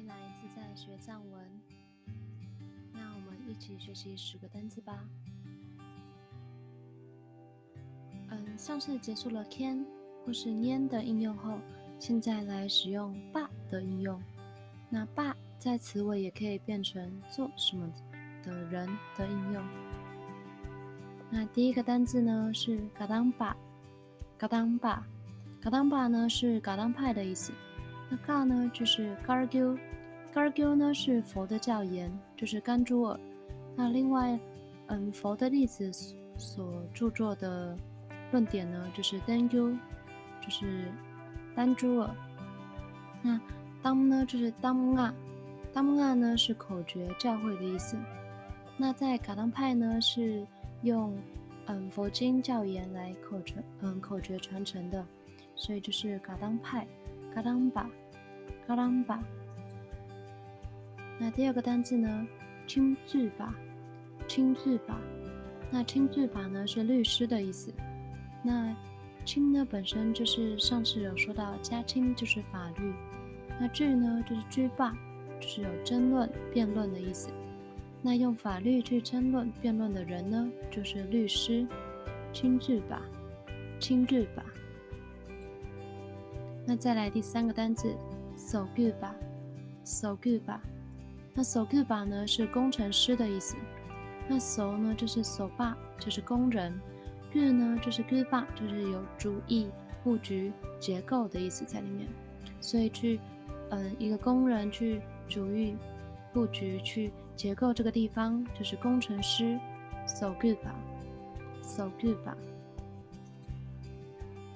来自在学藏文，那我们一起学习10个单字吧。上次结束了 can 或是 nian 的应用后，现在来使用 ba 的应用。那 ba 在词尾也可以变成做什么的人的应用。那第一个单字呢是 gadangba，gadangba呢是噶当派的意思。那 ga 呢就是 gargyu 呢是佛的教言，就是甘珠尔。那另外，佛的弟子所著作的论点呢，就是 Dengyu， 就是丹珠尔。那当呢就是当啊呢是口诀教诲的意思。那在噶当派呢是用佛经教言来口诀传承的，所以就是噶当派噶当巴。那第二个单字呢，清字吧。那清字吧呢是律师的意思。那清呢本身就是上次有说到加清就是法律。那字呢就是居吧，就是有争论辩论的意思。那用法律去争论辩论的人呢就是律师。清字吧。那再来第三个单字手具吧。那手具吧呢是工程师的意思。那手呢就是手把，就是工人。具呢就是具把，就是有主意、布局、结构的意思在里面。所以去一个工人去主意、布局、去结构这个地方，就是工程师。手具吧。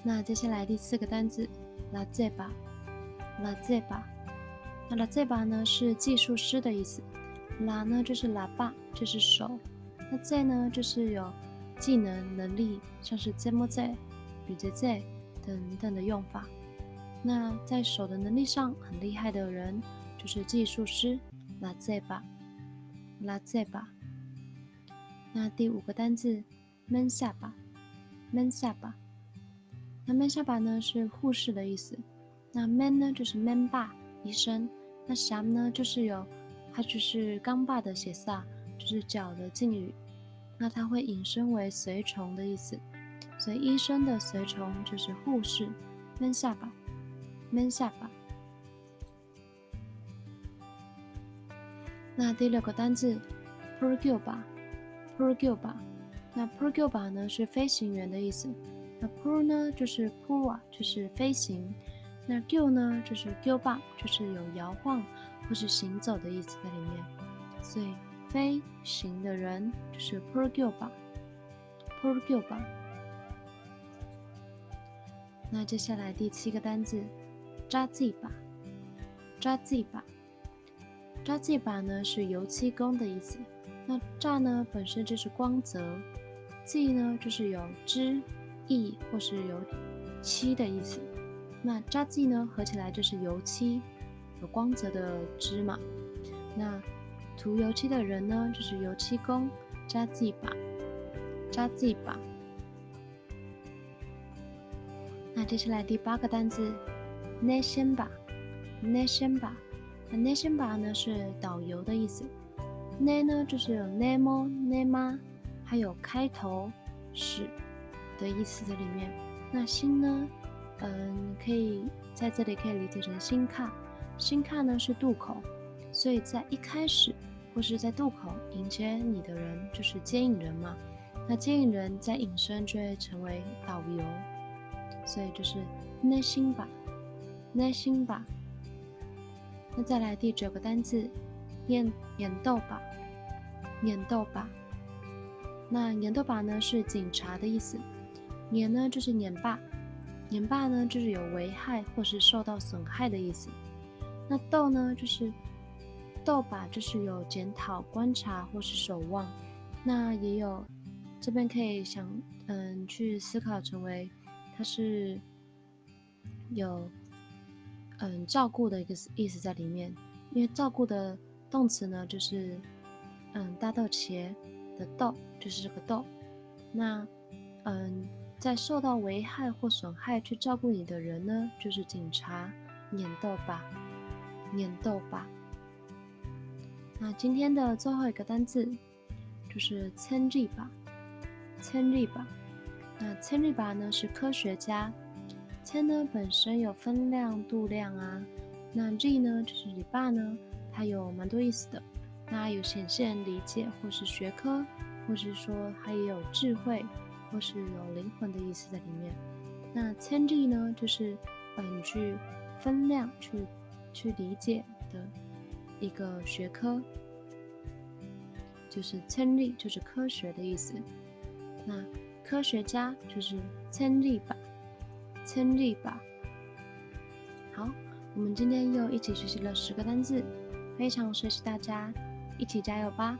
那接下来第四个单字拉这吧。那拉这把呢是技术师的意思。拉呢就是喇叭，就是手。那这呢就是有技能能力，像是这么这、比这等等的用法。那在手的能力上很厉害的人就是技术师。拉这把。那第五个单字闷下巴。那闷下巴呢是护士的意思。那 man 呢就是 man 霸，医生。那sham呢它就是钢霸的写萨，就是脚的敬语。那它会引申为随从的意思，所以医生的随从就是护士。闷下巴。那第六个单字 purgyoba。那 purgyoba 呢是飞行员的意思。那 pur 呢就是 pura， 就是飞行。那 gyo 呢就是 gyoba， 就是有摇晃或是行走的意思在里面。所以飞行的人就是 purgyoba。那接下来第七个单字扎记吧呢是油漆工的意思。那扎呢本身就是光泽，记呢就是有汁液或是油漆的意思。那扎记呢合起来就是油漆，有光泽的汁嘛。那涂油漆的人呢就是油漆工。扎记吧。那接下来第八个单字 neshenba。那 neshenba 呢是导游的意思。ne 呢就是有 nemo nema， 还有开头始的意思在里面。那心呢可以在这里可以理解成心卡呢是渡口，所以在一开始或是在渡口迎接你的人就是接引人嘛。那接引人在引申就会成为导游，所以就是内心吧。那再来第9个单字眼豆吧。那眼豆吧呢是警察的意思。眼呢就是眼霸呢就是有危害或是受到损害的意思。那豆呢就是豆吧，就是有检讨、观察或是守望。那也有这边可以去思考成为它是有照顾的一个意思在里面。因为照顾的动词呢就是大豆茄的豆，就是这个豆。那在受到危害或损害去照顾你的人呢就是警察。眼豆吧。那今天的最后一个单字就是千里吧，千里吧。那千里吧呢是科学家，千呢本身有分量、度量啊，那里呢就是里吧呢，它有蛮多意思的。那有显现理解或是学科，或是说它也有智慧或是有灵魂的意思在里面。那千里呢就是本具分量去理解的一个学科，就是千里就是科学的意思。那科学家就是千里吧，千里吧。好，我们今天又一起学习了10个单字，非常谢谢大家，一起加油吧！